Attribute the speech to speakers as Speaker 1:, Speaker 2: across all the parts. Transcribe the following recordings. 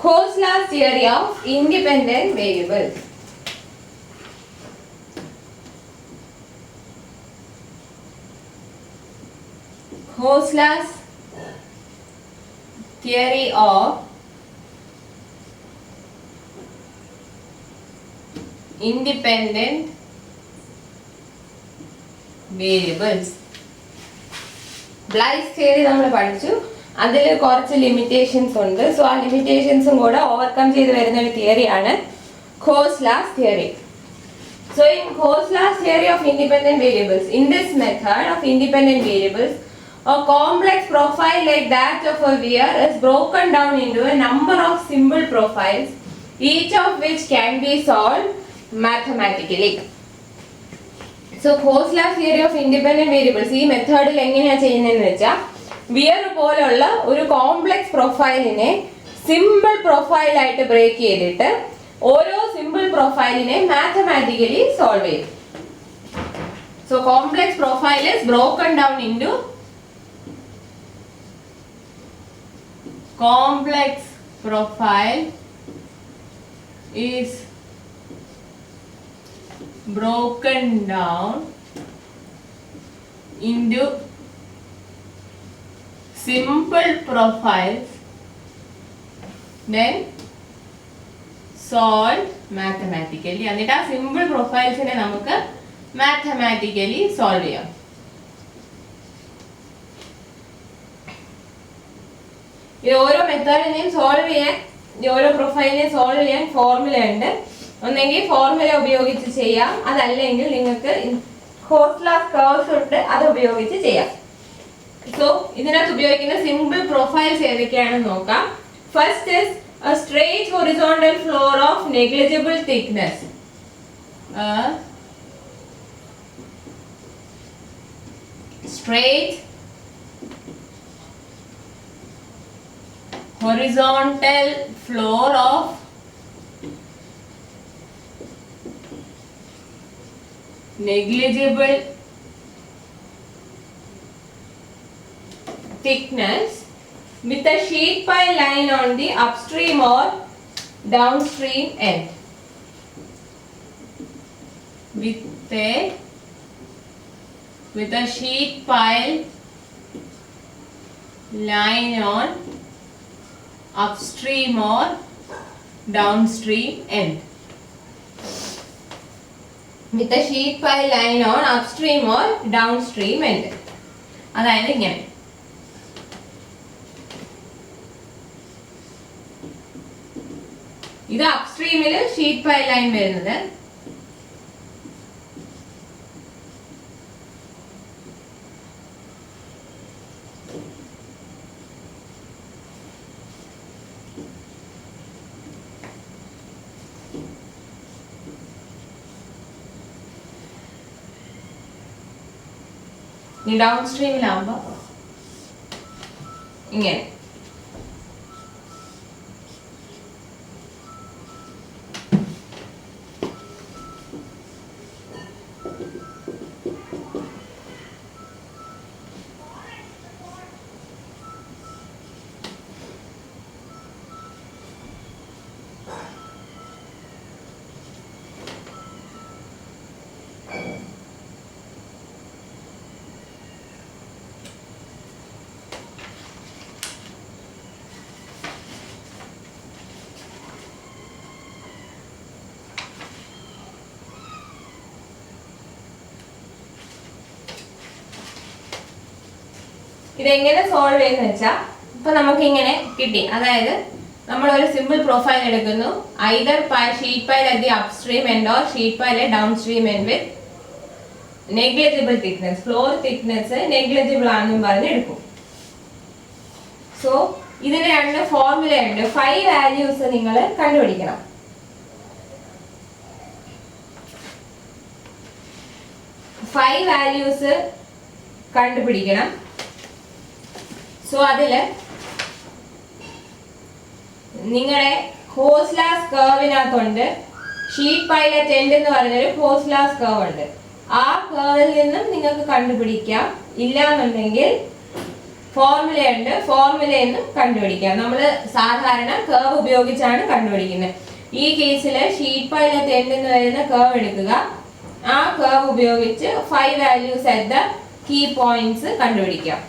Speaker 1: Kosla's theory of independent variables. Kosla's theory of independent variables. Bligh's theory നമ്മൾ പഠിച്ചു. അതിൽ കുറച്ച് ലിമിറ്റേഷൻസ് ഉണ്ട്. സോ ആ ലിമിറ്റേഷൻസും കൂടെ ഓവർകം ചെയ്ത് വരുന്ന ഒരു തിയറിയാണ് Kosla's theory. So in Kosla's theory of independent variables, in this method of independent variables, a complex profile like that of a sphere is broken down into a number of simple profiles, each of which can be solved mathematically. So Kosla's theory of independent variables ഈ മെത്തേഡിൽ എങ്ങനെയാണ് ചെയ്യുന്നതെന്ന് വെച്ചാൽ wear പോലുള്ള ഒരു complex പ്രൊഫൈലിനെ simple പ്രൊഫൈലായിട്ട് break ചെയ്തിട്ട് ഓരോ simple പ്രൊഫൈലിനെ mathematically solve ചെയ്യും. So complex profile is broken down into complex profile is broken down into simple profiles, then solved mathematically. എന്നിട്ട് ആ സിമ്പിൾ പ്രൊഫൈൽസിനെ നമുക്ക് മാത്തമാറ്റിക്കലി സോൾവ് ചെയ്യാം. ഇത് ഓരോ മെത്തേഡിനെയും സോൾവ് ചെയ്യാൻ, ഓരോ പ്രൊഫൈലിനെ സോൾവ് ചെയ്യാൻ ഫോർമുല ഉണ്ട്. ഒന്നെങ്കിൽ ഫോർമുല ഉപയോഗിച്ച് ചെയ്യാം, അതല്ലെങ്കിൽ നിങ്ങൾക്ക് Kosla's curves ഉണ്ട്, അത് ഉപയോഗിച്ച് ചെയ്യാം. സോ ഇതിനകത്ത് ഉപയോഗിക്കുന്ന സിമ്പിൾ പ്രൊഫൈൽസ് ഏതൊക്കെയാണെന്ന് നോക്കാം. First is a straight horizontal floor of negligible thickness. Straight horizontal floor of negligible thickness with a sheet pile line on the upstream or downstream end. With a sheet pile line on upstream or downstream end. With a sheet pile line on upstream or downstream end. അതായത് ഇങ്ങനെ ഇത് അപ്സ്ട്രീമിൽ sheet pile line വരുന്നത്, down സ്ട്രീമിലാവുമ്പോ ഇങ്ങനെ. ഇതെങ്ങനെ solve ചെയ്യുന്ന വെച്ചാൽ ഇപ്പൊ നമുക്ക് ഇങ്ങനെ കിട്ടി. അതായത് നമ്മൾ ഒരു സിമ്പിൾ പ്രൊഫൈൽ എടുക്കുന്നു, either sheet pile at the upstream end or sheet pile at downstream end with negligible thickness, floor thickness negligible ആണെന്നും പറഞ്ഞ് എടുക്കും. സോ ഇതിന് രണ്ട് ഫോർമുല ഉണ്ട്. 5 വാല്യൂസ് നിങ്ങൾ കണ്ടുപിടിക്കണം. കണ്ടുപിടിക്കണം. സോ അതില് നിങ്ങളുടെ Kosla's കർവിനകത്തുണ്ട് ഷീറ്റ് പൈൽ അറ്റ് എൻഡ് എന്ന് പറഞ്ഞൊരു Kosla's കർവ് ഉണ്ട്. ആ കർവിൽ നിന്നും നിങ്ങൾക്ക് കണ്ടുപിടിക്കാം. ഇല്ല എന്നുണ്ടെങ്കിൽ ഫോർമുലയുണ്ട്, ഫോർമുലയിൽ നിന്ന് കണ്ടുപിടിക്കാം. നമ്മൾ സാധാരണ കേർവ് ഉപയോഗിച്ചാണ് കണ്ടുപിടിക്കുന്നത്. ഈ കേസിൽ ഷീറ്റ് പൈലറ്റ് എൻഡിൽ നിന്ന് വരുന്ന കേർവ് എടുക്കുക. ആ കേർവ് ഉപയോഗിച്ച് 5 values at the key points കണ്ടുപിടിക്കാം.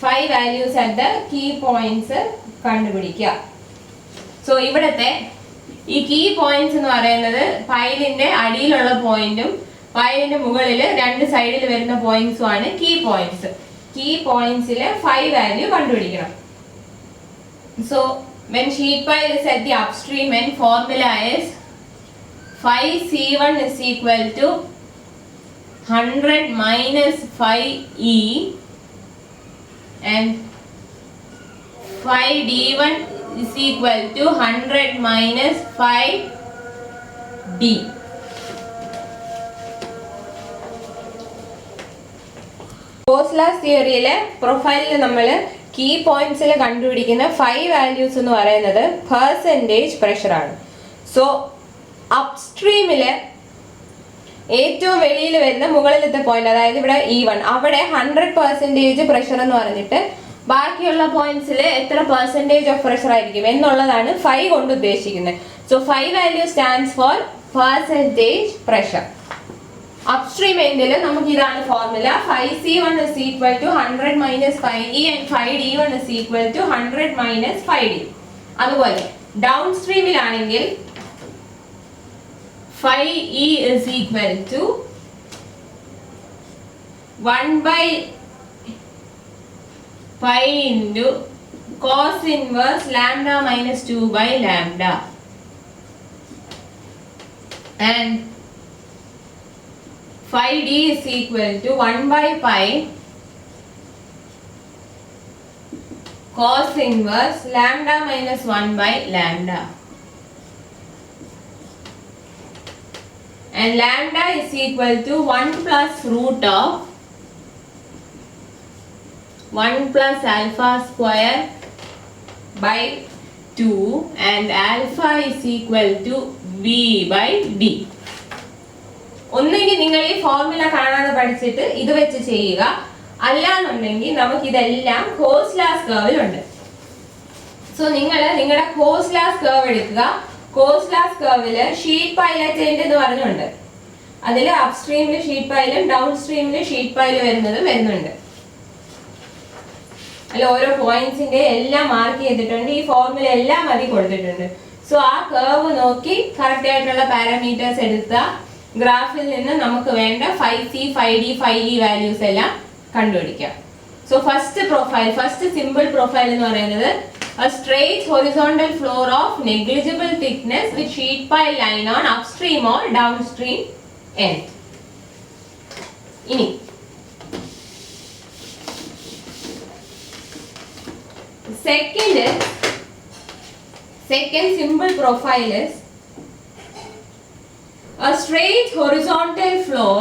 Speaker 1: 5 values at the key points കണ്ടുപിടിക്കാം. സോ ഇവിടത്തെ ഈ കീ പോയിന്റ്സ് എന്ന് പറയുന്നത് പൈലിന്റെ അടിയിലുള്ള പോയിന്റും പൈലിന്റെ മുകളിൽ രണ്ട് സൈഡിൽ വരുന്ന പോയിന്റ്സും ആണ് കീ പോയിന്റ്സ്. കീ പോയിന്റ്സിലെ 5 വാല്യൂ കണ്ടുപിടിക്കണം. So when sheet pile is at the upstream end, formula is 5C1 is equal to 100 minus 5E and 5D1 is equal to 100 minus 5D. Gauss-Last തിയറിയിലെ പ്രൊഫൈലിൽ നമ്മൾ കീ പോയിന്റ്സിൽ കണ്ടുപിടിക്കുന്ന 5 വാല്യൂസ് എന്ന് പറയുന്നത് percentage പ്രഷറാണ്. So അപ്സ്ട്രീമില് ഏറ്റവും വെളിയിൽ വരുന്ന മുകളിലത്തെ പോയിന്റ്, അതായത് ഇവിടെ E1, അവിടെ 100% പ്രഷർ എന്ന് പറഞ്ഞിട്ട് ബാക്കിയുള്ള പോയിന്റ്സിൽ എത്ര പെർസെൻറ്റേജ് ഓഫ് പ്രഷർ ആയിരിക്കും എന്നുള്ളതാണ് 5 കൊണ്ട് ഉദ്ദേശിക്കുന്നത്. So 5 value stands for percentage pressure. Upstream എൻഡിൽ നമുക്ക് ഇതാണ് formula. 5C1 is equal to 100 minus 5E and 5D1 is equal to 100 minus 5D. അതുപോലെ down സ്ട്രീമിലാണെങ്കിൽ 5E is equal to 1 by pi into cos inverse lambda minus 2 by lambda, and 5D is equal to 1 by pi cos inverse lambda minus 1 by lambda, and lambda is equal to 1 plus root of 1 plus alpha square by 2, and alpha is equal to V by D. ഒന്നെങ്കിൽ നിങ്ങൾ ഈ formula കാണാതെ പഠിച്ചിട്ട് ഇത് വെച്ച് ചെയ്യുക, അല്ലാന്നുണ്ടെങ്കിൽ നമുക്ക് ഇതെല്ലാം ഗോസ്-ലാസ് കർവിലുണ്ട്. സോ നിങ്ങൾ നിങ്ങളുടെ ഗോസ്-ലാസ് കർവ് എടുക്കുക. ഗോസ്-ലാസ് കർവില് ഷീറ്റ് പൈലറ്റ് എൻഡ് എന്ന് പറഞ്ഞുണ്ട്. അതിൽ അപ്സ്ട്രീമിൽ ഷീറ്റ് പൈലും ഡൗൺ സ്ട്രീമിൽ ഷീറ്റ് പൈല് വരുന്നുണ്ട്. അല്ല, ഓരോ പോയിന്റ്സിന്റെ എല്ലാം മാർക്ക് ചെയ്തിട്ടുണ്ട്. ഈ ഫോർമുല എല്ലാം അതിൽ കൊടുത്തിട്ടുണ്ട്. സോ ആ കർവ് നോക്കി കറക്റ്റ് ആയിട്ടുള്ള പാരാമീറ്റേഴ്സ് എടുത്ത ഗ്രാഫിൽ നിന്ന് നമുക്ക് വേണ്ട 5C, 5D, 5E വാല്യൂസ് എല്ലാം കണ്ടുപിടിക്കാം. സോ ഫസ്റ്റ് സിമ്പിൾ പ്രൊഫൈൽ എന്ന് പറയുന്നത് a straight horizontal floor of negligible thickness with sheet pile line on upstream or downstream end. ഇനി second simple profile is a straight horizontal floor,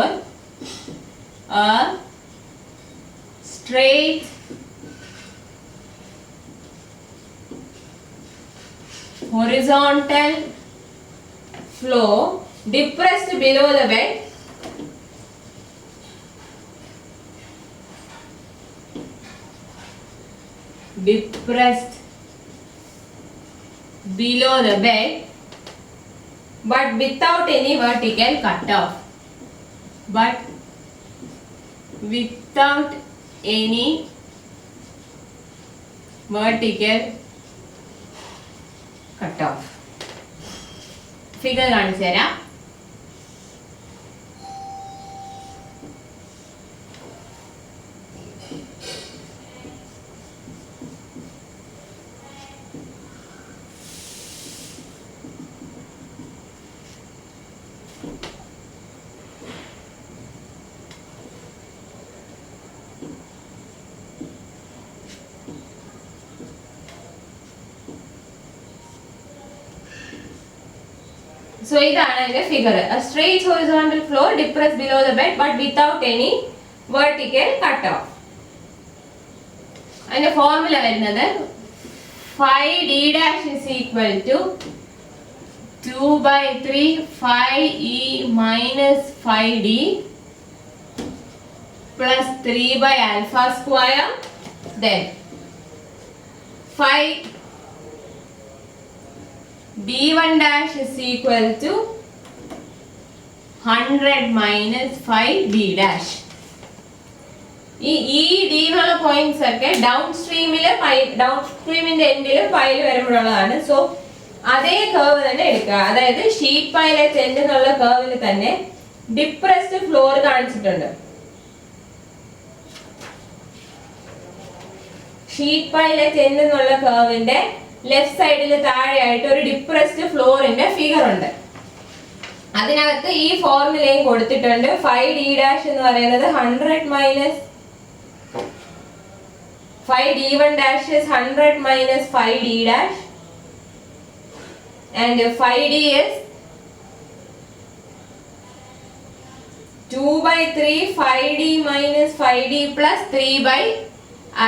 Speaker 1: depressed below the bed, but without any vertical cutoff. Figure കാണിച്ചു തരാം. So ഇതാണ് അതിന്റെ figure. A straight horizontal floor depressed below the bed but without any vertical cutoff. അതിന്റെ formula വരുന്നത് 5D dash is equal to 2 by 3 5E minus 5D plus 3 by alpha square then phi d1 dash is equal to 100 minus phi d dash. ഈ D എന്നുള്ള points ഒക്കെ down സ്ട്രീമിന്റെ എൻഡിലും പൈയിൽ വരുമ്പോഴുള്ളതാണ്. So അതേ curve തന്നെ എടുക്കുക. അതായത് sheet Paily end എന്നുള്ള കർവിൽ തന്നെ ഡിപ്രസ്ഡ് ഫ്ലോർ കാണിച്ചിട്ടുണ്ട്. ഷീറ്റ് പൈലെ എൻഡ് എന്നുള്ള കർവിന്റെ ലെഫ്റ്റ് സൈഡിൽ താഴെയായിട്ട് ഒരു ഡിപ്രസ്ഡ് ഫ്ലോറിന്റെ ഫിഗർ ഉണ്ട്. അതിനകത്ത് ഈ ഫോർമുലയും കൊടുത്തിട്ടുണ്ട്. phi d dash എന്ന് പറയുന്നത് 100 minus phi d1 dash is 100 minus phi d dash and phi d is 2 by 3 phi d minus phi d plus 3 by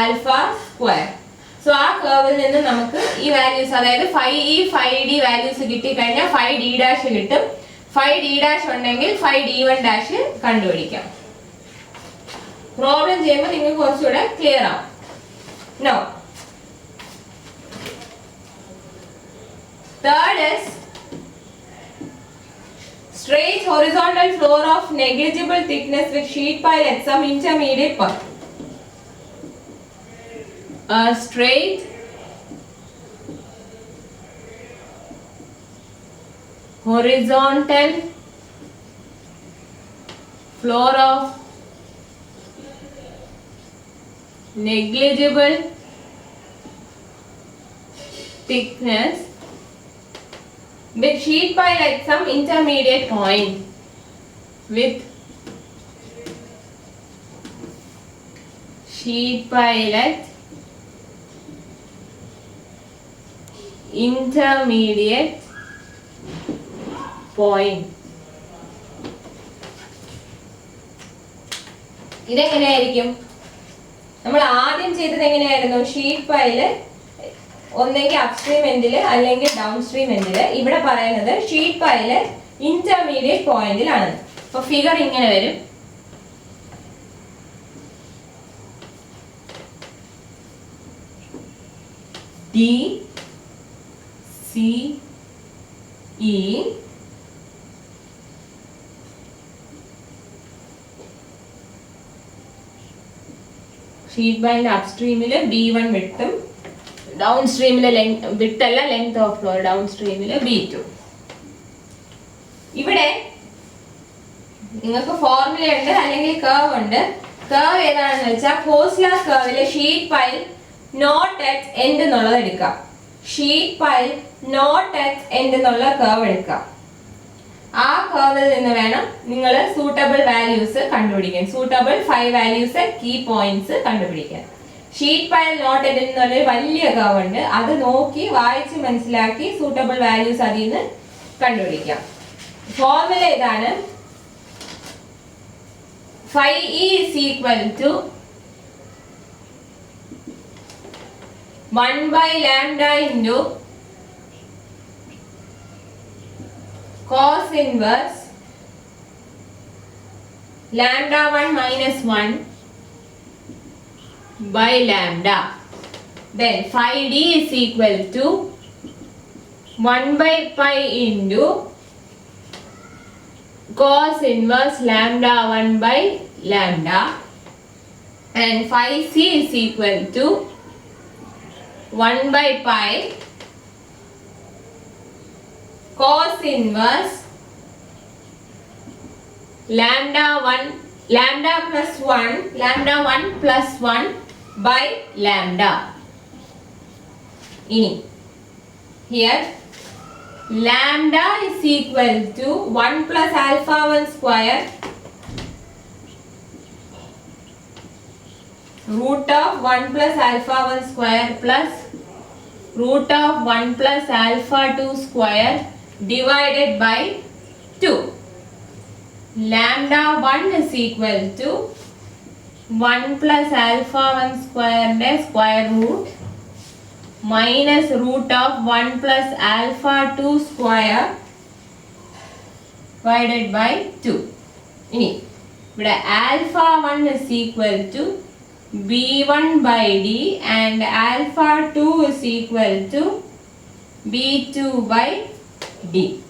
Speaker 1: alpha square. So ആ കർവിൽ നിന്ന് നമുക്ക് ഈ വാല്യൂസ്, അതായത് phi d വാല്യൂസ് കിട്ടിക്കഴിഞ്ഞാൽ phi d dash കിട്ടും. phi d dash ഉണ്ടെങ്കിൽ phi d1 dash കണ്ടുപിടിക്കാം. പ്രോബ്ലം ചെയ്യുമ്പോൾ നിങ്ങൾക്ക് കുറച്ചുകൂടെ ക്ലിയർ ആവും. Now, third is straight horizontal floor of negligible thickness with sheet pile at some intermediate point. A straight horizontal floor of negligible thickness with sheet pile at some intermediate point with sheet pile at intermediate point. ഇതെങ്ങനെയായിരിക്കും? നമ്മൾ ആദ്യം ചെയ്തത് എങ്ങനെയായിരുന്നു? Sheet pile ഒന്നെങ്കിൽ upstream എൻഡില് അല്ലെങ്കിൽ down stream എൻഡില്. ഇവിടെ പറയുന്നത് sheet pile intermediate പോയിന്റിലാണ്. അപ്പൊ figure ഇങ്ങനെ വരും. D C E ഷീറ്റ് പൈലിന്റെ അപ്സ്ട്രീമില് B1 വിട്ടും ഡൗൺ സ്ട്രീമിലെ വിട്ടല്ല ലെങ്ത് ഓഫ് ഫ്ലോർ, ഡൗൺ സ്ട്രീമില് B2. ഇവിടെ നിങ്ങൾക്ക് ഫോർമുല ഉണ്ട് അല്ലെങ്കിൽ കർവ് ഉണ്ട്. കർവ് ഏതാണെന്ന് വെച്ചാൽ കോസ്ലാസ് കർവിലെ sheet pile not at end എന്നുള്ളത് എടുക്കാം. Sheet pile not at end എന്നുള്ള കർവ് എടുക്കാം. ആ കർവിൽ നിന്ന് വേണം നിങ്ങൾ സൂട്ടബിൾ വാല്യൂസ് കണ്ടുപിടിക്കാൻ. സൂട്ടബിൾ 5 വാല്യൂസ് കീ പോയിന്റ്സ് കണ്ടുപിടിക്കാൻ. ഷീറ്റ് പൈൽ നോട്ട് അറ്റ് എന്നൊരു വലിയ കർവ് ഉണ്ട്. അത് നോക്കി വായിച്ച് മനസ്സിലാക്കി സൂട്ടബിൾ വാല്യൂസ് അതിൽ നിന്ന് കണ്ടുപിടിക്കാം. ഫോർമുല ഇതാണ്. phi e is equal to 1 by lambda into cos inverse lambda 1 minus 1 by lambda. Then phi d is equal to 1 by pi into cos inverse lambda 1 by lambda, and phi c is equal to 1 by pi cos inverse lambda 1 plus 1 by lambda. Here lambda is equal to 1 plus alpha 1 square root of 1 plus alpha 1 square plus root of 1 plus alpha 2 square divided by 2. Lambda 1 is equal to 1 plus alpha 1 square square root minus root of 1 plus alpha 2 square divided by 2. Here alpha 1 is equal to B1 by D and alpha 2 is equal to B2 by D.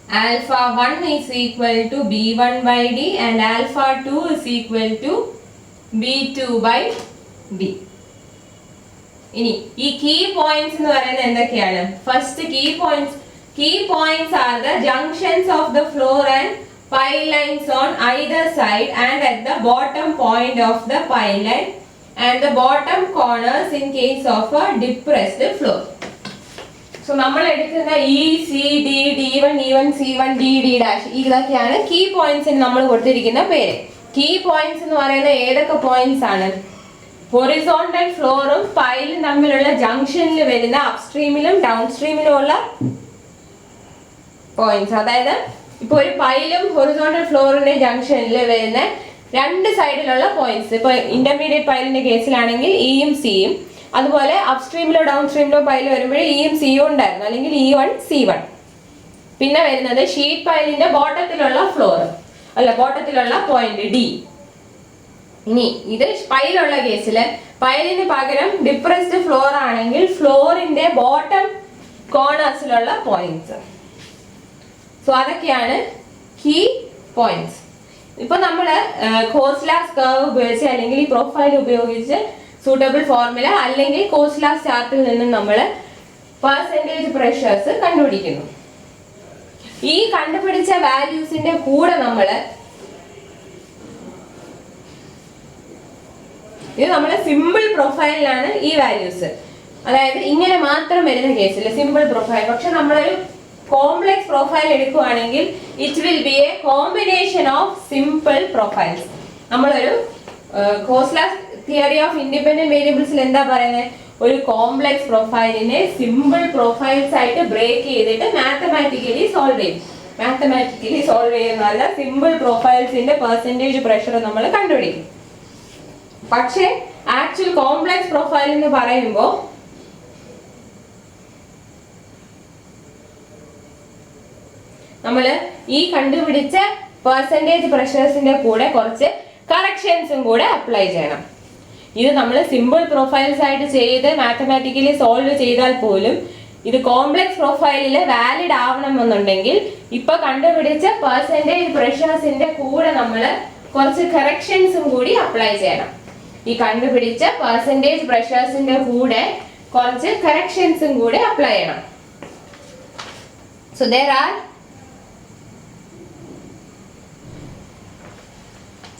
Speaker 1: Alpha 1 is equal to B1 by D and alpha 2 is equal to B2 by D. ഇനി ഈ key points എന്ന് പറയുന്നത് എന്തൊക്കെയാണ്? First key points are the junctions of the floor and pile lines on either side and at the bottom point of the pile line and the bottom corners in case of a depressed floor. So നമ്മൾ എടുക്കുന്ന E, C, D, D1, E1, C1, D, D dash ഇതൊക്കെയാണ് key points എന്ന് നമ്മൾ കൊടുത്തിരിക്കുന്ന പേര്. Key points എന്ന് പറയുന്നത് ഏതൊക്കെ points ആണ്? ഹൊറിസോണ്ടൽ ഫ്ലോറും പൈലും തമ്മിലുള്ള ജംഗ്ഷനിൽ വരുന്ന അപ്സ്ട്രീമിലും ഡൗൺസ്ട്രീമിലും ഉള്ള പോയിന്റ്സ്. അതായത് ഇപ്പോൾ ഒരു പൈലും ഹൊറിസോണ്ടൽ ഫ്ലോറിന്റെ ജംഗ്ഷനിൽ വരുന്ന രണ്ട് സൈഡിലുള്ള പോയിന്റ്സ്. ഇപ്പോൾ ഇന്റർമീഡിയറ്റ് പൈലിന്റെ കേസിലാണെങ്കിൽ ഇയും സിയും, അതുപോലെ അപ്സ്ട്രീമിലോ ഡൗൺസ്ട്രീമിലോ പൈൽ വരുമ്പോൾ ഇയും സിയും ഉണ്ടായിരുന്നു, അല്ലെങ്കിൽ E1 C1. പിന്നെ വരുന്നത് ഷീറ്റ് പൈലിന്റെ ബോട്ടത്തിലുള്ള ബോട്ടത്തിലുള്ള പോയിന്റ് D. ഇനി ഇത് പൈലുള്ള കേസില് പൈലിന് പകരം ഡിപ്രസ്ഡ് ഫ്ലോർ ആണെങ്കിൽ ഫ്ലോറിന്റെ ബോട്ടം കോർണേഴ്സിലുള്ള പോയിന്റ്സ്. സോ അതൊക്കെയാണ് കീ പോയിന്റ്സ്. ഇപ്പൊ നമ്മള് കോസ്ലാസ് കർവ് ഉപയോഗിച്ച് അല്ലെങ്കിൽ ഈ പ്രൊഫൈൽ ഉപയോഗിച്ച് സൂട്ടബിൾ ഫോർമുല അല്ലെങ്കിൽ കോസ്ലാസ് ചാർട്ടിൽ നിന്നും നമ്മൾ പെർസെന്റേജ് പ്രഷേഴ്സ് കണ്ടുപിടിക്കുന്നു. ഈ കണ്ടുപിടിച്ച വാല്യൂസിന്റെ കൂടെ ഇത് നമ്മുടെ സിമ്പിൾ പ്രൊഫൈലിലാണ് ഈ വാല്യൂസ്. അതായത് ഇങ്ങനെ മാത്രം വരുന്ന കേസിൽ സിമ്പിൾ പ്രൊഫൈൽ. പക്ഷെ നമ്മളൊരു കോംപ്ലക്സ് പ്രൊഫൈൽ എടുക്കുകയാണെങ്കിൽ it will be A combination of simple profiles. നമ്മളൊരു കോസ്ലാസ് തിയറി ഓഫ് ഇൻഡിപെൻഡന്റ് വേരിയബിൾസിൽ എന്താ പറയുന്നത്? ഒരു കോംപ്ലക്സ് പ്രൊഫൈലിനെ സിമ്പിൾ പ്രൊഫൈൽസ് ആയിട്ട് ബ്രേക്ക് ചെയ്തിട്ട് മാത്തമാറ്റിക്കലി സോൾവ് ചെയ്യും. മാത്തമാറ്റിക്കലി സോൾവ് ചെയ്യുന്നതല്ല, സിമ്പിൾ പ്രൊഫൈൽസിന്റെ പെർസെന്റേജ് പ്രഷർ നമ്മൾ കണ്ടുപിടിക്കും. പക്ഷേ ആക്ച്വൽ കോംപ്ലക്സ് പ്രൊഫൈൽ എന്ന് പറയുമ്പോൾ നമ്മൾ ഈ കണ്ടുപിടിച്ച പെർസെന്റേജ് പ്രഷേഴ്സിന്റെ കൂടെ കുറച്ച് കറക്ഷൻസും കൂടെ അപ്ലൈ ചെയ്യണം. ഇത് നമ്മൾ സിമ്പിൾ പ്രൊഫൈൽസ് ആയിട്ട് ചെയ്ത് മാത്തമാറ്റിക്കലി സോൾവ് ചെയ്താൽ പോലും ഇത് കോംപ്ലക്സ് പ്രൊഫൈലിൽ വാലിഡ് ആവണമെന്നുണ്ടെങ്കിൽ ഇപ്പൊ കണ്ടുപിടിച്ച പെർസെന്റേജ് പ്രഷേഴ്സിന്റെ കൂടെ നമ്മൾ കുറച്ച് കറക്ഷൻസും കൂടി അപ്ലൈ ചെയ്യണം. ഈ കണ്ടുപിടിച്ച പെർസെന്റേജ് പ്രഷേഴ്സിന്റെ കൂടെ കുറച്ച് കറക്ഷൻസും കൂടെ അപ്ലൈ ചെയ്യണം. So there are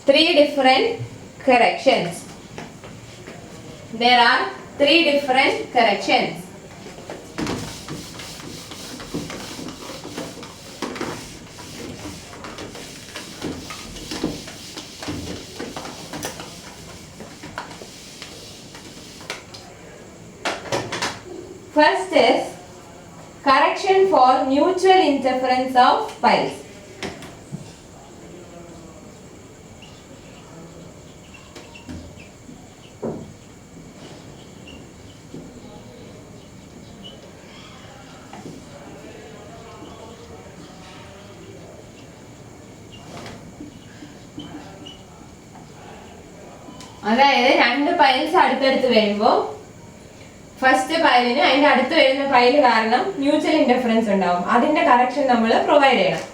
Speaker 1: three different corrections. First is correction for mutual interference of piles. അതായത് രണ്ട് പൈൽസ് അടുത്തടുത്ത് വരുമ്പോൾ ഫസ്റ്റ് പൈലിന് അതിന്റെ അടുത്ത് വരുന്ന പൈല് കാരണം മ്യൂച്വൽ ഇന്റർഫറൻസ് ഉണ്ടാവും. അതിന്റെ കറക്ഷൻ നമ്മൾ പ്രൊവൈഡ് ചെയ്യണം.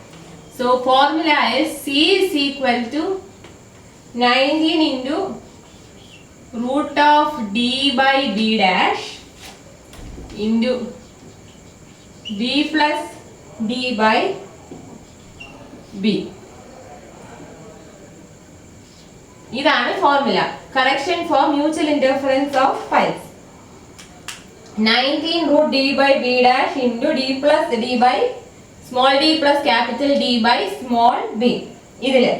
Speaker 1: So formula is C is equal to 19 into root of D by B dash into B plus D by B. ഇതാണ് formula. Correction four mutual interference of piles. 19 root D by B dash into D plus D by small d plus capital D by small b. ഇതില്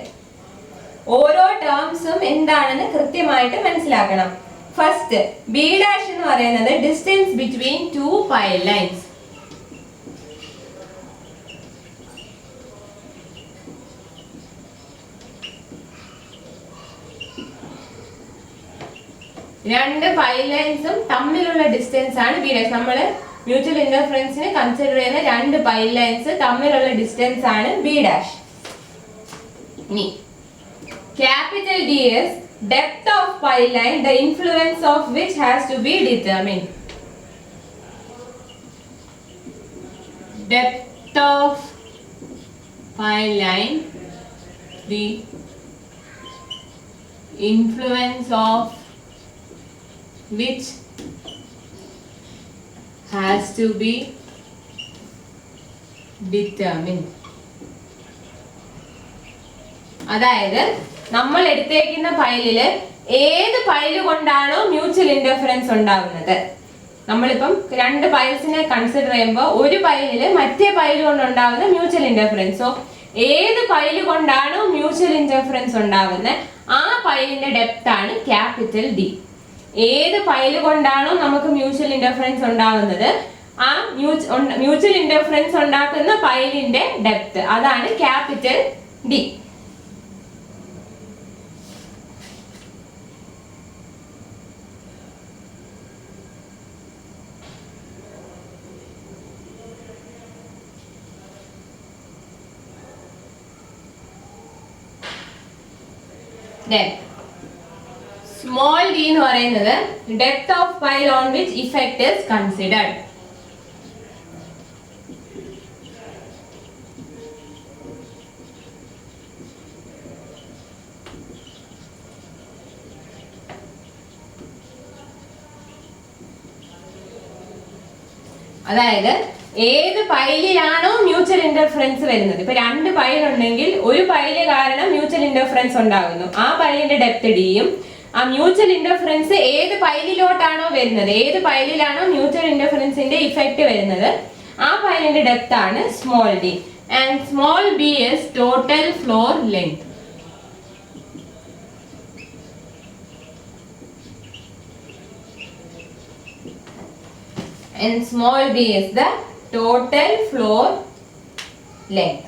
Speaker 1: ഓരോ ടേംസും എന്താണെന്ന് കൃത്യമായിട്ട് മനസ്സിലാക്കണം. First B dash എന്ന് പറയുന്നത് distance between two pile lines. രണ്ട് pile ലൈൻസും തമ്മിലുള്ള ഡിസ്റ്റൻസ് ആണ് ബി ഡാഷ്. നമ്മൾ മ്യൂച്വൽ ഇന്റർഫറൻസിന് കൺസിഡർ ചെയ്യുന്ന രണ്ട് പൈൽ ലൈൻസ് തമ്മിലുള്ള ഡിസ്റ്റൻസ് ആണ് ബി ഡാഷ്. ഇനി capital D is depth of pile line, the influence of which has to be determined. Depth of pile line, the influence of which has to be determined. അതായത് നമ്മൾ എടുത്തേക്കുന്ന പൈലില് ഏത് pile കൊണ്ടാണോ mutual interference ഉണ്ടാകുന്നത്, നമ്മളിപ്പം രണ്ട് പൈൽസിനെ consider ചെയ്യുമ്പോൾ ഒരു പൈലില് മറ്റേ പൈല് കൊണ്ടുണ്ടാകുന്ന മ്യൂച്വൽ ഇന്റർഫറൻസ്, സോ ഏത് പൈല് കൊണ്ടാണോ മ്യൂച്വൽ ഇന്റർഫറൻസ് ഉണ്ടാകുന്നത് ആ പൈലിന്റെ ഡെപ്ത് ആണ് ക്യാപിറ്റൽ ഡി. ഏത് പൈല് കൊണ്ടാണോ നമുക്ക് മ്യൂച്വൽ ഇന്റർഫറൻസ് ഉണ്ടാകുന്നത് ആ മ്യൂച്വൽ ഇന്റർഫറൻസ് ഉണ്ടാക്കുന്ന പൈലിന്റെ ഡെപ്ത്, അതാണ് ക്യാപിറ്റൽ ഡി. സ്മോൾ ഡി എന്ന് പറയുന്നത് depth of pile on which effect is considered. അതായത് ഏത് പൈലിലാണോ മ്യൂച്വൽ ഇന്റർഫറൻസ് വരുന്നത്, ഇപ്പൊ രണ്ട് പൈൽ ഉണ്ടെങ്കിൽ ഒരു പൈല് കാരണം മ്യൂച്വൽ ഇന്റർഫറൻസ് ഉണ്ടാകുന്നു, ആ പൈലിന്റെ ഡെപ്ത് ഡിയും, ആ മ്യൂച്വൽ ഇന്റർഫറൻസ് ഏത് പൈലിലോട്ടാണോ വരുന്നത്, ഏത് പൈലിലാണോ മ്യൂച്വൽ ഇന്റർഫറൻസിന്റെ ഇഫക്റ്റ് വരുന്നത് ആ പൈലിന്റെ ഡെപ്ത് ആണ് small D. And small B is total floor length. And small b is the total floor length.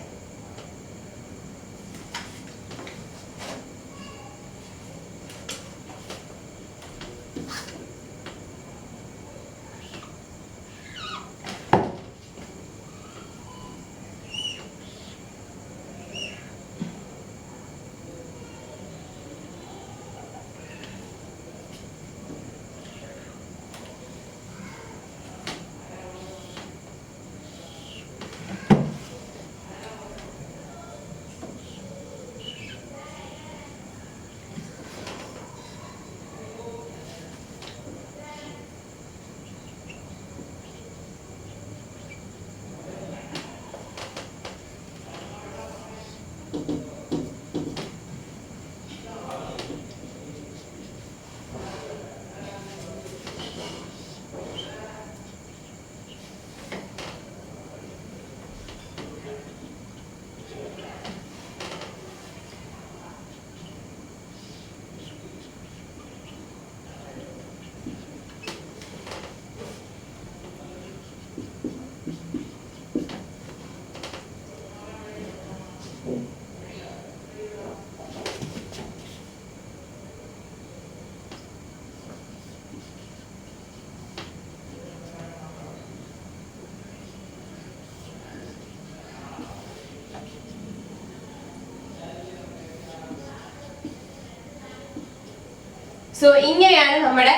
Speaker 1: So ഇങ്ങനെയാണ് നമ്മുടെ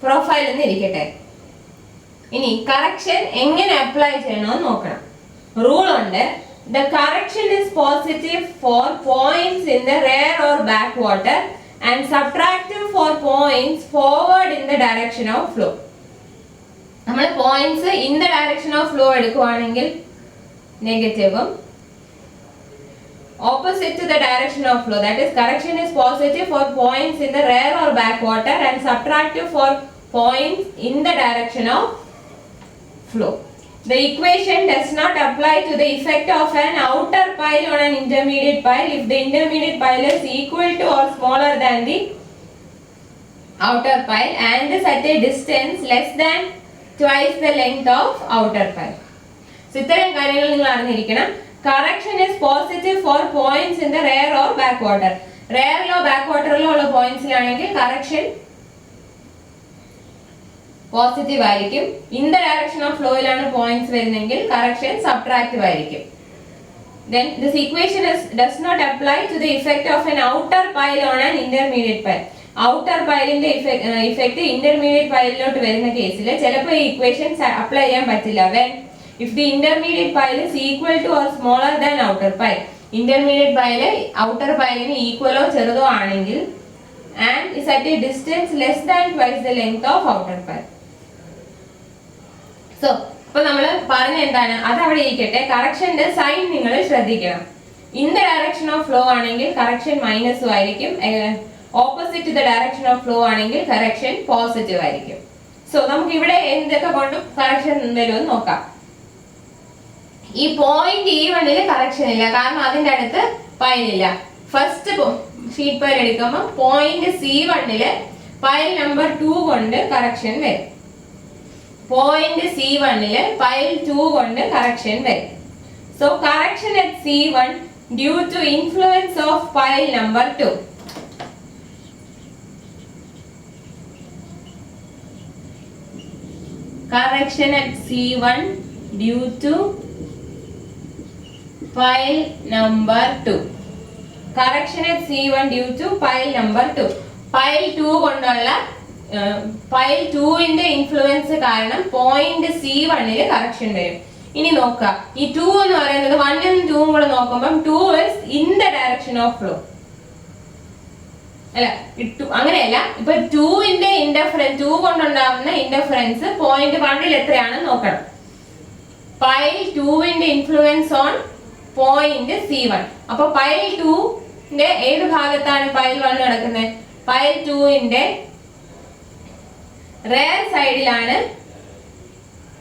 Speaker 1: പ്രൊഫൈൽ എന്ന് ഇരിക്കട്ടെ. ഇനി കറക്ഷൻ എങ്ങനെ അപ്ലൈ ചെയ്യണമെന്ന് നോക്കണം. റൂൾ ഉണ്ട്. The correction is positive for points in the rear or back water and subtractive for points forward in the direction of flow. നമ്മൾ points in the direction of flow എടുക്കുവാണെങ്കിൽ നെഗറ്റീവും, opposite to the direction of flow, that is correction is positive for points in the rear or back water and subtractive for points in the direction of flow. The equation does not apply to the effect of an outer pile on an intermediate pile if the intermediate pile is equal to or smaller than the outer pile and is at a distance less than twice the length of outer pile. So ഇത്രയും കാര്യങ്ങൾ നിങ്ങൾ അറിഞ്ഞിരിക്കണം. Correction is positive for points in the rear or back water. Rear or back water ഉള്ള പോയിന്റ്സിലാണെങ്കിൽ correction positive ആയിരിക്കും. In the direction of ഫ്ലോയിലാണ് points വരുന്നെങ്കിൽ correction subtractive ആയിരിക്കും. Then this equation does not apply to the effect of an outer pile on an intermediate pile. Outer പൈലിന്റെ effect intermediate പൈലിലോട്ട് വരുന്ന കേസിൽ ചിലപ്പോൾ ഈ ഇക്വേഷൻസ് അപ്ലൈ ചെയ്യാൻ പറ്റില്ല. When if the intermediate pile is equal to or smaller than outer pile, intermediate pile outer പൈലിന് ഈക്വലോ ചെറുതോ ആണെങ്കിൽ and is at a distance less than twice the length of outer pile. So ഇപ്പൊ നമ്മൾ പറഞ്ഞ എന്താണ്, അത് അവിടെ ഇരിക്കട്ടെ. കറക്ഷന്റെ സൈൻ നിങ്ങൾ ശ്രദ്ധിക്കണം. In the direction of flow ആണെങ്കിൽ കറക്ഷൻ മൈനസും ആയിരിക്കും, opposite the direction of flow ആണെങ്കിൽ കറക്ഷൻ പോസിറ്റീവ് ആയിരിക്കും. സോ നമുക്ക് ഇവിടെ എന്തൊക്കെ കൊണ്ടും കറക്ഷൻ വരുമെന്ന് നോക്കാം. ഈ പോയിന്റ് E1 കറക്ഷൻ ഇല്ല, കാരണം അതിന്റെ അടുത്ത് പൈലില്ല. ഫസ്റ്റ് ഷീറ്റ് പൈൽ എടുക്കുമ്പോൾ പോയിന്റ് C1 പൈൽ നമ്പർ 2 കൊണ്ട് കറക്ഷൻ വരും. പോയിന്റ് C1 പൈൽ 2 കൊണ്ട് കറക്ഷൻ വരും. So correction at C1 due to influence of pile number 2. Correction at C1 due to pile number 2. Correction at C1 due to pile number 2. Pile 2 കൊണ്ടുള്ള pile 2ന്റെ influence കാരണം point C1 correction വരും. ഇനി നോക്കുക, ഈ 2 എന്ന് പറയുന്നത് 1 ഉം 2 ഉം കൂടെ നോക്കുമ്പോൾ 2 is in the direction of flow. അല്ല, അങ്ങനെയല്ല. ഇപ്പൊ 2ന്റെ ഇന്റർഫറൻസ്, 2 കൊണ്ടുണ്ടാവുന്ന ഇന്റർഫറൻസ് പോയിന്റ് 1 എത്രയാണെന്ന് നോക്കണം. പൈൽ 2ന്റെ ഇൻഫ്ലുവൻസ് ഓൺ പോയിന്റ് C1. അപ്പൊ പൈൽ 2ന്റെ ഏത് ഭാഗത്താണ് പൈൽ 1 കിടക്കുന്നത്? പൈൽ 2ന്റെ റെയർ സൈഡിലാണ്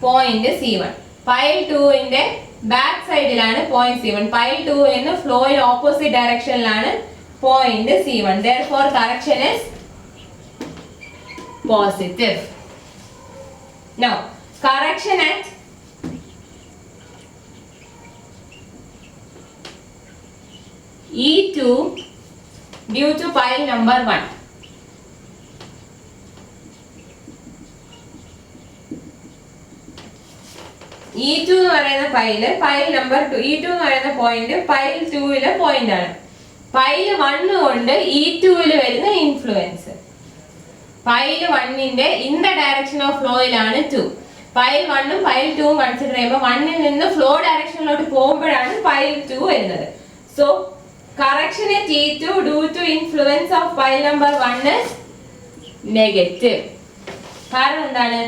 Speaker 1: പോയിന്റ് C1. പൈൽ 2ന്റെ ബാക്ക് സൈഡിലാണ് പോയിന്റ് C1. പൈൽ 2 എന്ന് ഫ്ലോയിൽ ഓപ്പോസിറ്റ് ഡയറക്ഷനിലാണ് point C1. Therefore, correction is positive. Now, correction at E2 due to pile number 1. E2 എന്ന് പറയുന്ന പൈൽ നമ്പർ 2. E2 എന്ന് പറയുന്ന പോയിന്റ് പൈൽ 2 പോയിന്റ് ആണ്. പൈൽ 1 കൊണ്ട് E2 വരുന്ന ഇൻഫ്ലുവൻസ്, പൈൽ 1ന്റെ ഇൻ ദ ഡയറക്ഷൻ ഓഫ് ഫ്ലോയിലാണ് 2. പൈൽ 1 ഉം പൈൽ 2 ഉം കൺസിഡർ ചെയ്യുമ്പോൾ 1ൽ നിന്ന് ഫ്ലോ ഡയറക്ഷനിലോട്ട് പോകുമ്പോഴാണ് പൈൽ 2 വരുന്നത്. So correction at E2 due to influence of pile number 1 is negative. കാരണം എന്താണ്?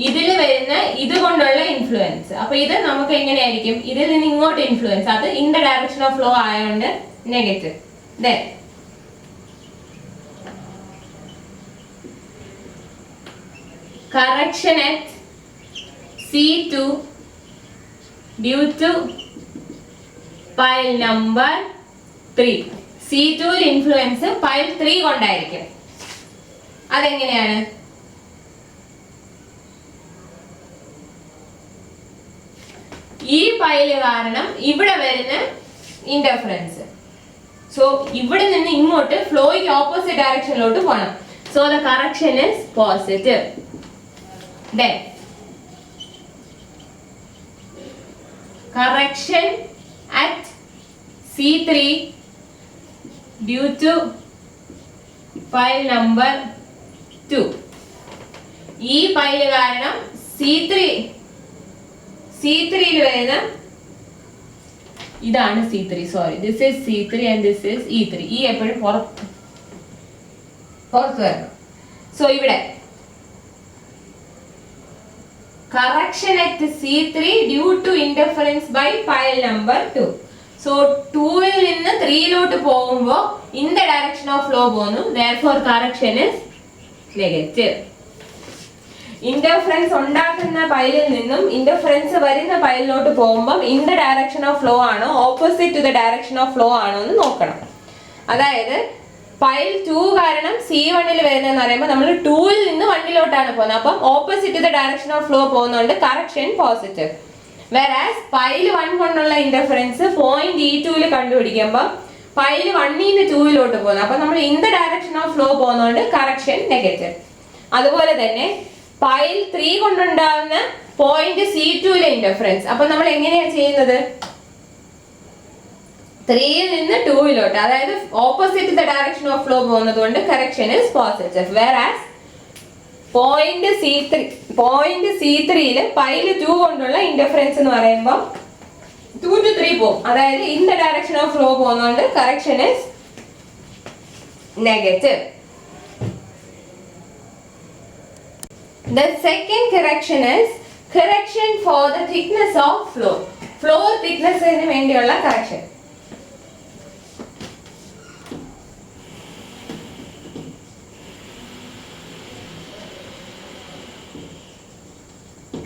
Speaker 1: ഇതിൽ വരുന്ന ഇത് കൊണ്ടുള്ള ഇൻഫ്ലുവൻസ്. അപ്പൊ ഇത് നമുക്ക് എങ്ങനെയായിരിക്കും? ഇതിൽ നിന്ന് ഇങ്ങോട്ട് ഇൻഫ്ലുവൻസ്, അത് in the direction of flow ആയതുകൊണ്ട് negative. Then correction at C2 due to pile number 3. C2 influence pile 3 കൊണ്ടായിരിക്കും. അതെങ്ങനെയാണ്? ഈ പൈല് കാരണം ഇവിടെ വരുന്ന ഇന്റർഫറൻസ്. സോ ഇവിടെ നിന്ന് ഇങ്ങോട്ട് ഫ്ലോയ്ക്ക് ഓപ്പോസിറ്റ് ഡയറക്ഷനിലോട്ട് പോകണം. So the correction is positive. Then correction at C3 due to pile number 2. ഈ പൈല് കാരണം C3 വരുന്ന ഇതാണ് C3. Sorry, this is C3 and this is E3. ഈ എപ്പോഴും പുറത്ത് വരണം. സോ ഇവിടെ correction at C3 due to interference by pile number 2. So 2ൽ നിന്ന് 3ലോട്ട് പോകുമ്പോൾ in the direction of flow പോകുന്നു. Therefore correction is negative. Interference ഉണ്ടാക്കുന്ന പൈലിൽ നിന്നും ഇന്റർഫറൻസ് വരുന്ന പൈലിലോട്ട് പോകുമ്പോൾ in the direction of flow ആണോ opposite to the direction of flow ആണോ എന്ന് നോക്കണം. അതായത് പൈൽ 2 കാരണം C1 വരുന്നതെന്ന് പറയുമ്പോൾ നമ്മൾ 2ൽ നിന്ന് 1ലോട്ടാണ് പോകുന്നത്. അപ്പം opposite to the direction of flow പോകുന്നതുകൊണ്ട് കറക്ഷൻ പോസിറ്റീവ്. വെറാസ് പൈൽ 1 കൊണ്ടുള്ള ഇന്റർഫറൻസ് പോയിന്റ് E2 കണ്ടുപിടിക്കുമ്പോൾ പൈൽ 1ൽ നിന്ന് 2ലോട്ട് പോകുന്നു. അപ്പം നമ്മൾ in the direction of flow പോകുന്നതുകൊണ്ട് കറക്ഷൻ നെഗറ്റീവ്. അതുപോലെ തന്നെ പൈൽ 3 കൊണ്ടുണ്ടാകുന്ന പോയിന്റ് C2 ഇന്റർഫറൻസ്. അപ്പൊ നമ്മൾ എങ്ങനെയാ ചെയ്യുന്നത്? 3യിൽ നിന്ന് 2യിലോട്ട്, അതായത് opposite the direction of flow പോകുന്നത് കൊണ്ട് correction is positive. Whereas point C3യില് പൈൽ 2 കൊണ്ടുള്ള ഇന്റർഫറൻസ് എന്ന് പറയുമ്പോൾ 2 to 3 പോകും. അതായത് in the direction of flow പോകുന്നതുകൊണ്ട് correction is negative. The second correction is correction for the thickness of floor. Floor thickness ന് വേണ്ടിയുള്ള correction.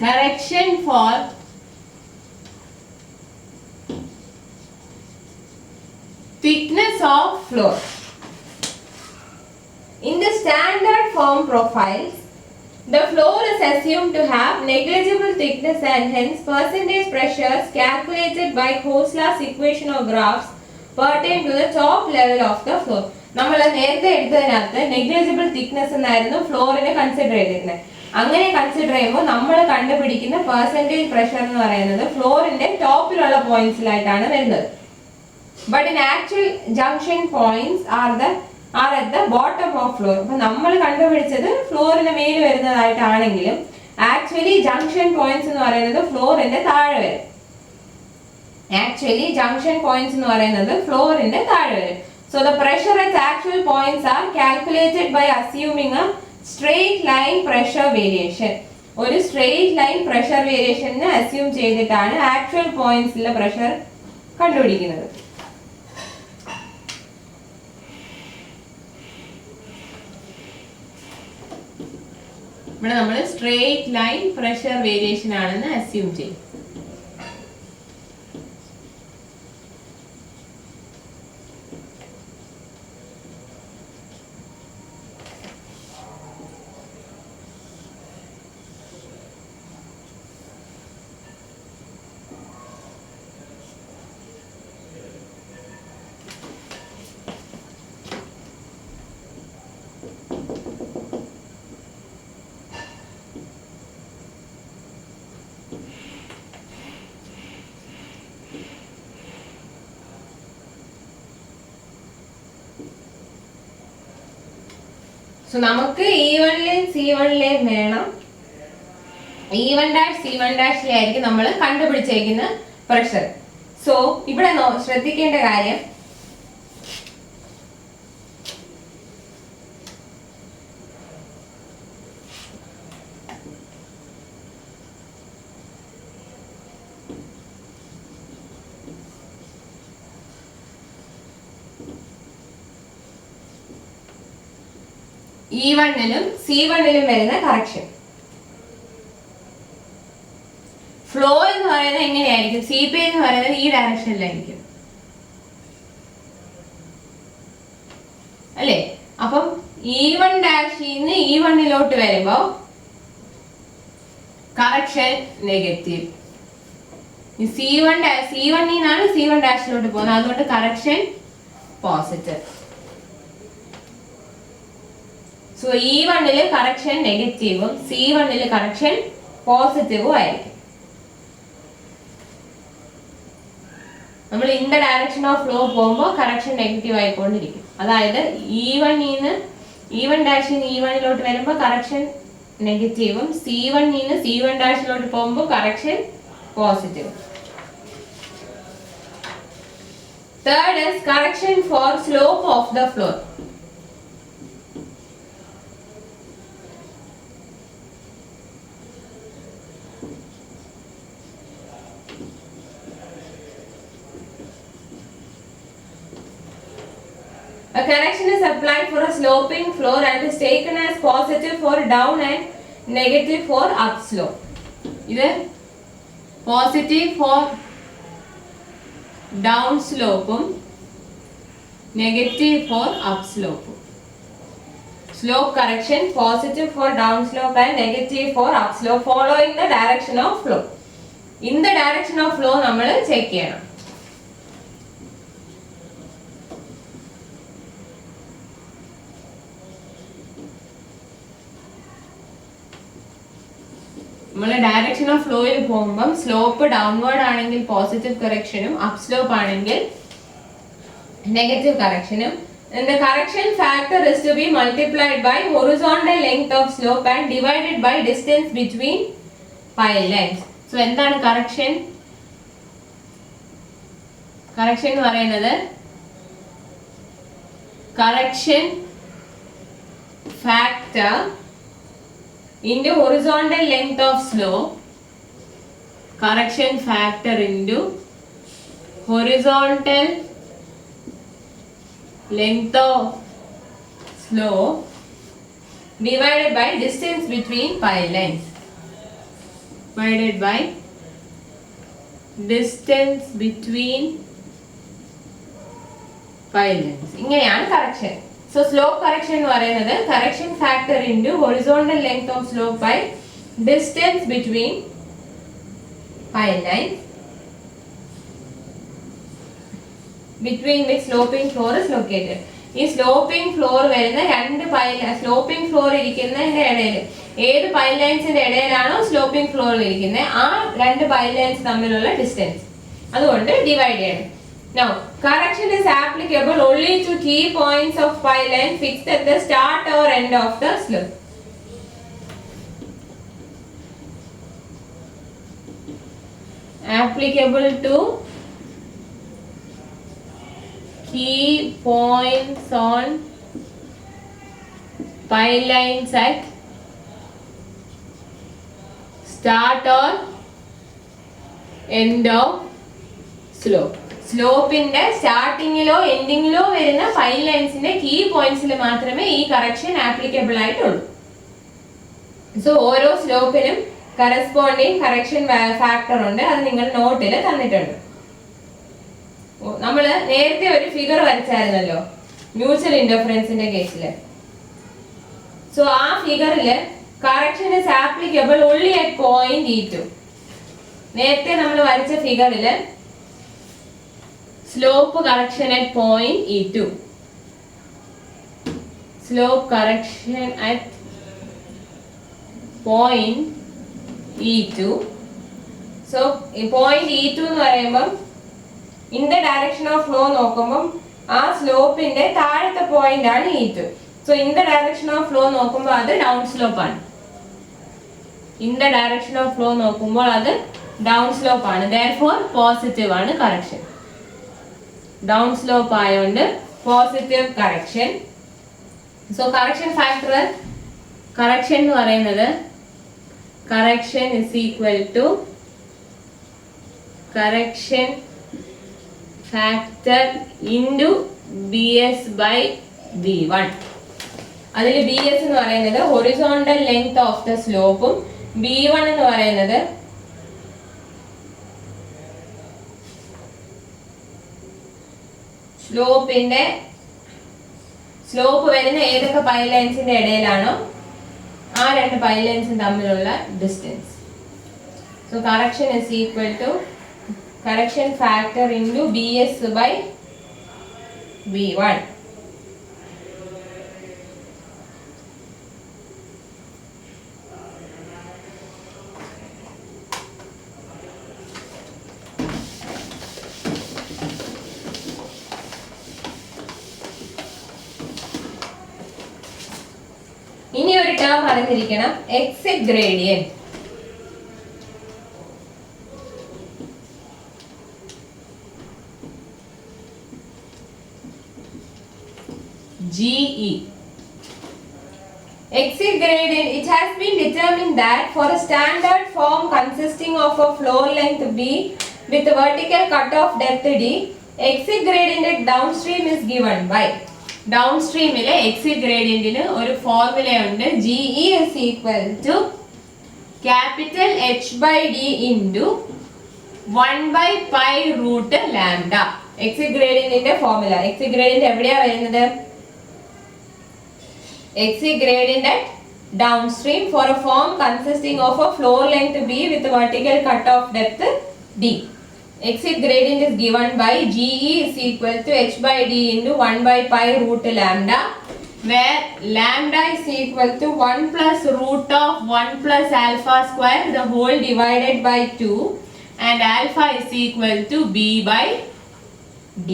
Speaker 1: Correction for thickness of floor. In the standard form profiles, the floor is assumed to have negligible thickness and hence percentage pressures calculated by Kosla's equation or graphs pertain to the top level of the floor. നമ്മൾ നേരത്തെ എടുത്തതിനകത്ത് negligible thickness എന്നായിരുന്നു ഫ്ലോറിനെ consider ചെയ്തിരുന്നത്. അങ്ങനെ consider ചെയ്യുമ്പോൾ നമ്മൾ കണ്ടുപിടിക്കുന്ന percentage pressure എന്ന് പറയുന്നത് ഫ്ലോറിന്റെ ടോപ്പിലുള്ള പോയിന്റ്സിലായിട്ടാണ് വരുന്നത്. But in actual junction points R at the bottom of floor. അപ്പോൾ നമ്മൾ കണ്ടുപിടിച്ചത് ഫ്ലോറിന് മേൽ വരുന്നതായിട്ടാണെങ്കിലും ആക്ച്വലി ജംഗ്ഷൻ പോയിന്റ്സ് എന്ന് പറയുന്നത് ഫ്ലോറിന്റെ താഴെ വരും. So the pressure at actual points are calculated by assuming a straight line pressure variation. ഒരു സ്ട്രെയിറ്റ് ലൈൻ പ്രഷർ വേരിയേഷനെ അസ്യൂം ചെയ്തിട്ടാണ് ആക്ച്വൽ പോയിന്റ്സിലെ പ്രഷർ കണ്ടുപിടിക്കുന്നത്. ഇവിടെ നമ്മൾ സ്ട്രെയിറ്റ് ലൈൻ പ്രഷർ വേരിയേഷൻ ആണെന്ന് അസ്യൂം ചെയ്യും. സോ നമുക്ക് E1ലെയും C1ലെയും വേണം. E1' C1'ലായിരിക്കും നമ്മൾ കണ്ടുപിടിച്ചേക്കുന്ന പ്രഷർ. സോ ഇവിടെ ശ്രദ്ധിക്കേണ്ട കാര്യം E1ലും C1ലും വരുന്ന കറക്ഷൻ. ഫ്ലോ എന്ന് പറയുന്നത് എങ്ങനെയായിരിക്കും? CP എന്ന് പറയുന്നത് ഈ ഡയറക്ഷനിലായിരിക്കും അല്ലേ? അപ്പം E1' E1ലോട്ട് വരുമ്പോ കറക്ഷൻ നെഗറ്റീവ്. C1'ന്നാണ് C1' പോകുന്നത്, അതുകൊണ്ട് കറക്ഷൻ പോസിറ്റീവ്. സോ E1ല് കറക്ഷൻ നെഗറ്റീവും C1ല് കറക്ഷൻ പോസിറ്റീവും ആയിരിക്കും. നമ്മൾ in the direction of flow പോകുമ്പോൾ കറക്ഷൻ നെഗറ്റീവ് ആയിക്കൊണ്ടിരിക്കും. അതായത് E1'ന്ന് E1'ലോട്ട് വരുമ്പോൾ കറക്ഷൻ നെഗറ്റീവും C1'ന്ന് C1'ലോട്ട് പോകുമ്പോൾ കറക്ഷൻ പോസിറ്റീവും. Third is correction for slope of the floor. A correction is applied for a sloping floor and is taken as positive for down and negative for up slope. ഇത് positive for down slope ഉം negative for up slope. Slope correction positive for down slope and negative for up slope following the direction of flow. In the direction of flow നമ്മൾ check ചെയ്യണം. നമ്മൾ direction of ഫ്ലോയിൽ പോകുമ്പം slope downward ആണെങ്കിൽ positive കറക്ഷനും up slope ആണെങ്കിൽ negative correction, and the correction factor is to be multiplied by horizontal length of slope and divided by distance between pile lines. So എന്താണ് correction? Correction എന്ന് പറയുന്നത് correction factor into horizontal length of slope, correction factor into horizontal length of slope divided by distance between pile lines, divided by distance between pile lines. ഇങ്ങനെയാണ് correction. So slope correction എന്ന് പറയുന്നത് correction factor into horizontal length of slope by distance between pile lines between which sloping floor is located. ഈ sloping floor വരുന്ന രണ്ട് sloping floor ഇരിക്കുന്നതിന്റെ ഇടയിൽ ഏത് pile linesന്റെ ഇടയിലാണോ sloping floor ഇരിക്കുന്നത് ആ രണ്ട് pile lines തമ്മിലുള്ള distance അതുകൊണ്ട് divide ചെയ്യണം. Now correction is applicable only to key points of pile line fixed at the start or end of the slope. Applicable to key points on pile lines at start or end of slope. സ്ലോപ്പിന്റെ സ്റ്റാർട്ടിങ്ങിലോ എൻഡിങ്ങിലോ വരുന്ന pile ലൈൻസിന്റെ key പോയിന്റ്സിൽ മാത്രമേ ഈ correction applicable ആയിട്ടുള്ളൂ. So ഓരോ സ്ലോപ്പിനും corresponding correction factor ഉണ്ട്. അത് നിങ്ങൾ നോട്ടിൽ തന്നിട്ടുണ്ട്. നമ്മൾ നേരത്തെ ഒരു ഫിഗർ വരച്ചായിരുന്നല്ലോ മ്യൂച്വൽ ഇന്റർഫറൻസിന്റെ കേസിൽ. സോ ആ ഫിഗറില് correction is applicable only at point E2. നേരത്തെ നമ്മൾ വരച്ച ഫിഗറില് slope correction at point E2. Slope correction at point E2. So point E2 എന്ന് പറയുമ്പോൾ in the direction of flow നോക്കുമ്പോൾ ആ സ്ലോപ്പിന്റെ താഴത്തെ പോയിന്റ് ആണ് E2. So in the direction of flow നോക്കുമ്പോൾ അത് ഡൗൺ സ്ലോപ്പ് ആണ്. In the direction of flow നോക്കുമ്പോൾ അത് ഡൗൺ സ്ലോപ്പ് ആണ്. Therefore പോസിറ്റീവ് ആണ് കറക്ഷൻ. ഡൗൺ സ്ലോപ്പ് ആയതുകൊണ്ട് positive correction. So correction factor correction എന്ന് പറയുന്നത് correction is equal to correction factor into BS/B1. അതിൽ BS എന്ന് പറയുന്നത് ഹൊറിസോണ്ടൽ ലെങ്ത് ഓഫ് ദ സ്ലോപ്പും B1 എന്ന് പറയുന്നത് സ്ലോപ്പ് വരുന്ന ഏതൊക്കെ പൈൽ ലൈൻസിന്റെ ഇടയിലാണോ ആ രണ്ട് പൈൽ ലൈൻസും തമ്മിലുള്ള distance. So correction is equal to correction factor into BS/B1. ഇനി ഒരു ടേം അറിഞ്ഞിരിക്കണം, exit gradient. GE. Exit gradient, it has been determined that for a standard form consisting of a floor length B with a vertical cutoff depth D, exit gradient at downstream is given by. ഡൗൺസ്ട്രീമിലെ exit ഗ്രേഡിയന്റിന് ഒരു formula ഉണ്ട്. GE is equal to capital H/D into 1/π√λ. Exit ഗ്രേഡിയന്റിന്റെ formula. Exit gradient എവിടെയാ വരുന്നത്? Exit gradient at downstream for a form consisting of a floor length B with a vertical cutoff depth D. Exit gradient is given by GE is equal to H/D into 1/π√λ, where lambda is equal to 1 plus root of 1 plus alpha square the whole divided by 2 and alpha is equal to B/D.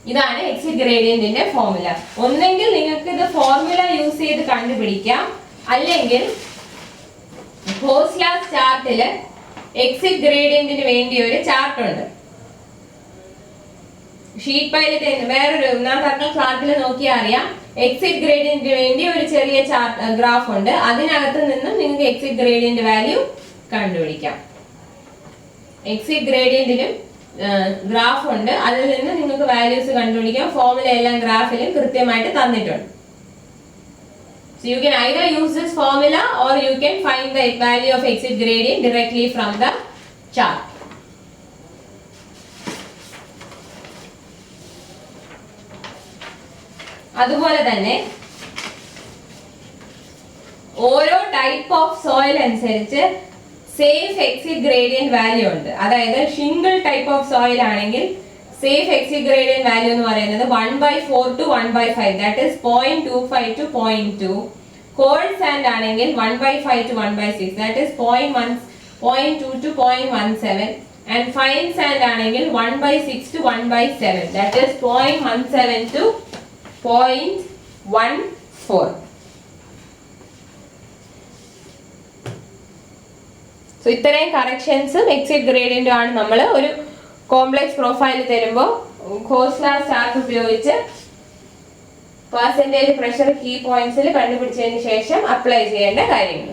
Speaker 1: ഇതാണ് exit ഗ്രേഡിയന്റിന്റെ formula. ഒന്നെങ്കിൽ നിങ്ങൾക്ക് ഇത് formula use ചെയ്ത് കണ്ടുപിടിക്കാം, അല്ലെങ്കിൽ goes-Las ചാർട്ടില് exit ഗ്രേഡിയന്റിന് വേണ്ടി ഒരു ചാർട്ട് ഉണ്ട്. ഷീറ്റ് പൈലിൽ വേറൊരു നാം പറഞ്ഞ ചാർട്ടിൽ നോക്കിയാൽ അറിയാം, എക്സിറ്റ് ഗ്രേഡിയന്റിന് വേണ്ടി ഒരു ചെറിയ ചാർട്ട് ഗ്രാഫ് ഉണ്ട്. അതിനകത്ത് നിന്നും നിങ്ങൾക്ക് എക്സിറ്റ് ഗ്രേഡിയന്റ് വാല്യൂ കണ്ടുപിടിക്കാം. എക്സിറ്റ് ഗ്രേഡിയന്റിലും ഗ്രാഫ് ഉണ്ട്, അതിൽ നിന്ന് നിങ്ങൾക്ക് വാല്യൂസ് കണ്ടുപിടിക്കാം. ഫോർമുല എല്ലാം ഗ്രാഫിലും കൃത്യമായിട്ട് തന്നിട്ടുണ്ട്. So you can either use this formula or you can find the value of exit gradient directly from the chart. അതുപോലെ തന്നെ ഓരോ ടൈപ്പ് ഓഫ് സോയിൽ അനുസരിച്ച് സേഫ് എക്സിറ്റ് ഗ്രേഡിയന്റ് വാല്യൂ ഉണ്ട്. അതായത് ഷിംഗിൾ ടൈപ്പ് ഓഫ് സോയിൽ ആണെങ്കിൽ safe exit gradient value എന്ന് പറയുന്നത് 1/4 to 1/5, that is 0.25 to 0.2. Coarse sand ആണെങ്കിൽ 1/5 to 1/6, that is 0.2 to 0.17. And fine sand ആണെങ്കിൽ 1/6 to 1/7, that is 0.17 to 0.14. So ഇത്രയും കറക്ഷൻസും എക്സിറ്റ് ഗ്രേഡിയന്റും ആണ് നമ്മൾ ഒരു കോംപ്ലക്സ് പ്രൊഫൈൽ തരുമ്പോൾ ഗോസ്-ലാസ് ചാർട്ട് ഉപയോഗിച്ച് പെർസെന്റേജ് പ്രഷർ കീ പോയിന്റ്സിൽ കണ്ടുപിടിച്ചതിന് ശേഷം അപ്ലൈ ചെയ്യേണ്ട കാര്യങ്ങൾ.